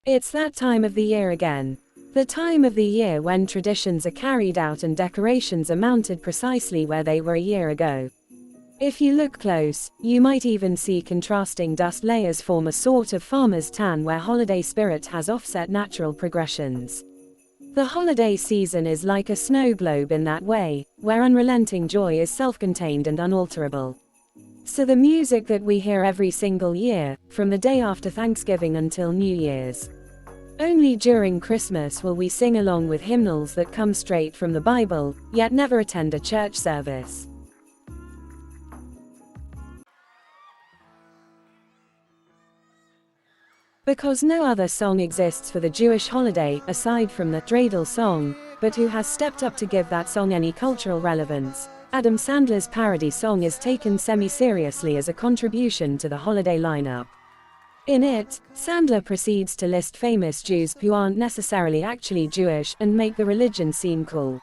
It's that time of the year again. The time of the year when traditions are carried out and decorations are mounted precisely where they were a year ago. If you look close, you might even see contrasting dust layers form a sort of farmer's tan where holiday spirit has offset natural progressions. The holiday season is like a snow globe in that way, where unrelenting joy is self-contained and unalterable. So the music that we hear every single year, from the day after Thanksgiving until New Year's. Only during Christmas will we sing along with hymnals that come straight from the Bible, yet never attend a church service. Because no other song exists for the Jewish holiday, aside from the dreidel song, but who has stepped up to give that song any cultural relevance, Adam Sandler's parody song is taken semi-seriously as a contribution to the holiday lineup. In it, Sandler proceeds to list famous Jews who aren't necessarily actually Jewish and make the religion seem cool.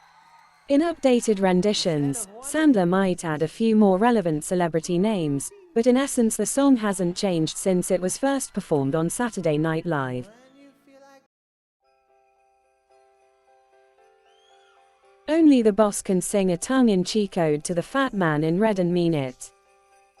In updated renditions, Sandler might add a few more relevant celebrity names, but in essence the song hasn't changed since it was first performed on Saturday Night Live. Only the boss can sing a tongue-in-cheek ode to the fat man in red and mean it.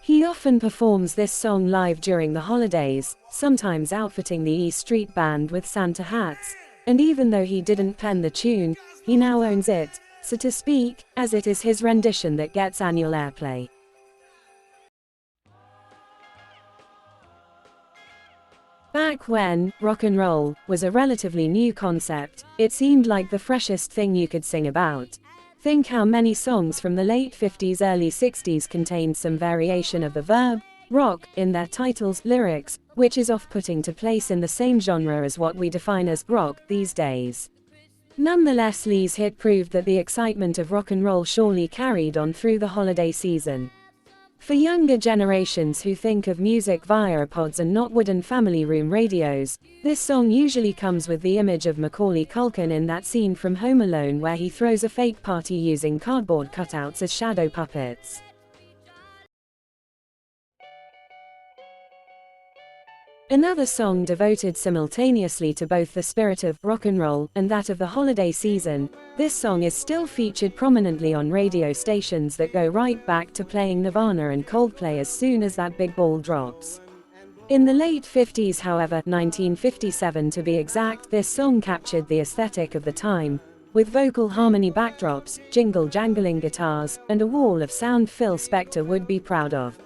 He often performs this song live during the holidays, sometimes outfitting the E Street Band with Santa hats, and even though he didn't pen the tune, he now owns it, so to speak, as it is his rendition that gets annual airplay. Back when rock and roll was a relatively new concept, it seemed like the freshest thing you could sing about. Think how many songs from the late 50s, early 60s contained some variation of the verb rock in their titles, lyrics, which is off-putting to place in the same genre as what we define as rock these days. Nonetheless, Lee's hit proved that the excitement of rock and roll surely carried on through the holiday season. For younger generations who think of music via iPods and not wooden family room radios, this song usually comes with the image of Macaulay Culkin in that scene from Home Alone where he throws a fake party using cardboard cutouts as shadow puppets. Another song devoted simultaneously to both the spirit of rock and roll and that of the holiday season, this song is still featured prominently on radio stations that go right back to playing Nirvana and Coldplay as soon as that big ball drops. In the late 50s, however, 1957 to be exact, this song captured the aesthetic of the time, with vocal harmony backdrops, jingle-jangling guitars, and a wall of sound Phil Spector would be proud of.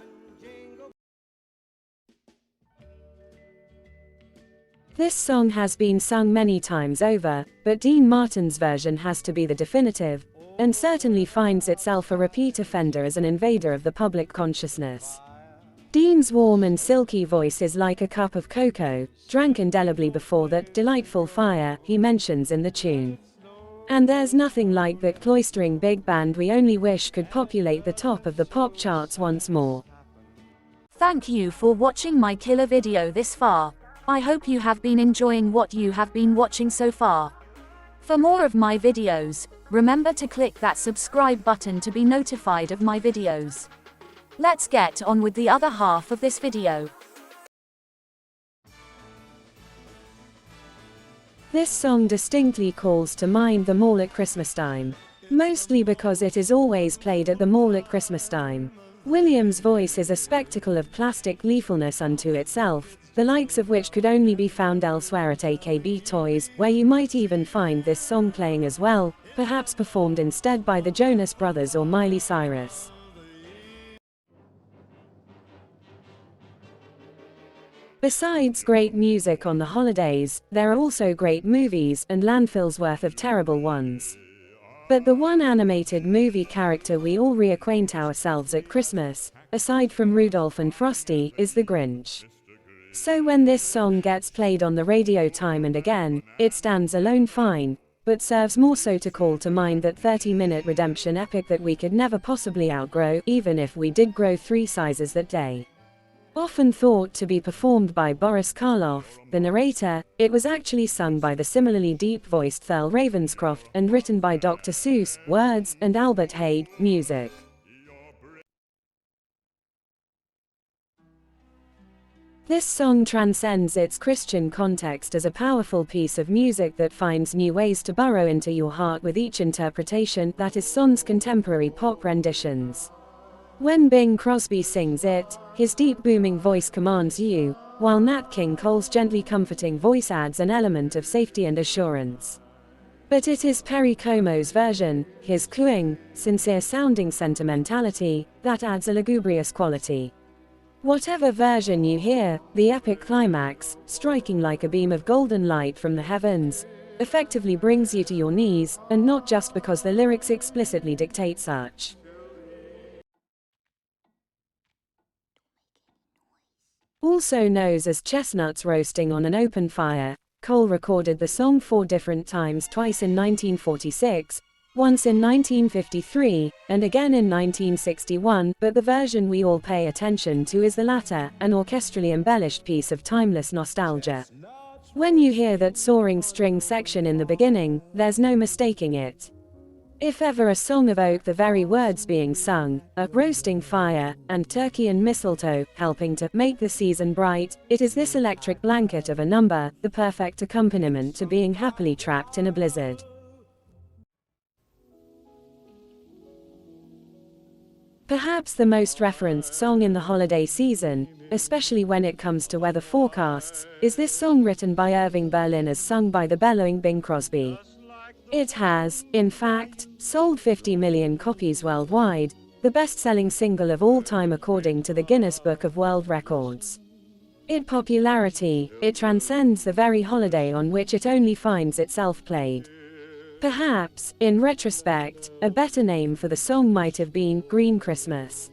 This song has been sung many times over, but Dean Martin's version has to be the definitive, and certainly finds itself a repeat offender as an invader of the public consciousness. Dean's warm and silky voice is like a cup of cocoa, drank indelibly before that delightful fire he mentions in the tune. And there's nothing like that cloistering big band we only wish could populate the top of the pop charts once more. Thank you for watching my killer video this far. I hope you have been enjoying what you have been watching so far. For more of my videos, remember to click that subscribe button to be notified of my videos. Let's get on with the other half of this video. This song distinctly calls to mind the mall at Christmas time. Mostly because it is always played at the mall at Christmas time. William's voice is a spectacle of plastic gleefulness unto itself, the likes of which could only be found elsewhere at AKB Toys, where you might even find this song playing as well, perhaps performed instead by the Jonas Brothers or Miley Cyrus. Besides great music on the holidays, there are also great movies, and landfills worth of terrible ones. But the one animated movie character we all reacquaint ourselves at Christmas, aside from Rudolph and Frosty, is the Grinch. So when this song gets played on the radio time and again, it stands alone fine, but serves more so to call to mind that 30-minute redemption epic that we could never possibly outgrow, even if we did grow 3 sizes that day. Often thought to be performed by Boris Karloff, the narrator, it was actually sung by the similarly deep-voiced Thurl Ravenscroft and written by Dr. Seuss, words, and Albert Haig, music. This song transcends its Christian context as a powerful piece of music that finds new ways to burrow into your heart with each interpretation that is Son's contemporary pop renditions. When Bing Crosby sings it, his deep booming voice commands you, while Nat King Cole's gently comforting voice adds an element of safety and assurance. But it is Perry Como's version, his cooing, sincere-sounding sentimentality, that adds a lugubrious quality. Whatever version you hear, the epic climax, striking like a beam of golden light from the heavens, effectively brings you to your knees, and not just because the lyrics explicitly dictate such. Also known as chestnuts roasting on an open fire, Cole recorded the song 4 different times, twice in 1946, once in 1953, and again in 1961, but the version we all pay attention to is the latter, an orchestrally embellished piece of timeless nostalgia. When you hear that soaring string section in the beginning, there's no mistaking it. If ever a song evoked the very words being sung, a roasting fire, and turkey and mistletoe, helping to make the season bright, it is this electric blanket of a number, the perfect accompaniment to being happily trapped in a blizzard. Perhaps the most referenced song in the holiday season, especially when it comes to weather forecasts, is this song written by Irving Berlin as sung by the bellowing Bing Crosby. It has, in fact, sold 50 million copies worldwide, the best-selling single of all time according to the Guinness Book of World Records. Its popularity, it transcends the very holiday on which it only finds itself played. Perhaps, in retrospect, a better name for the song might have been Green Christmas.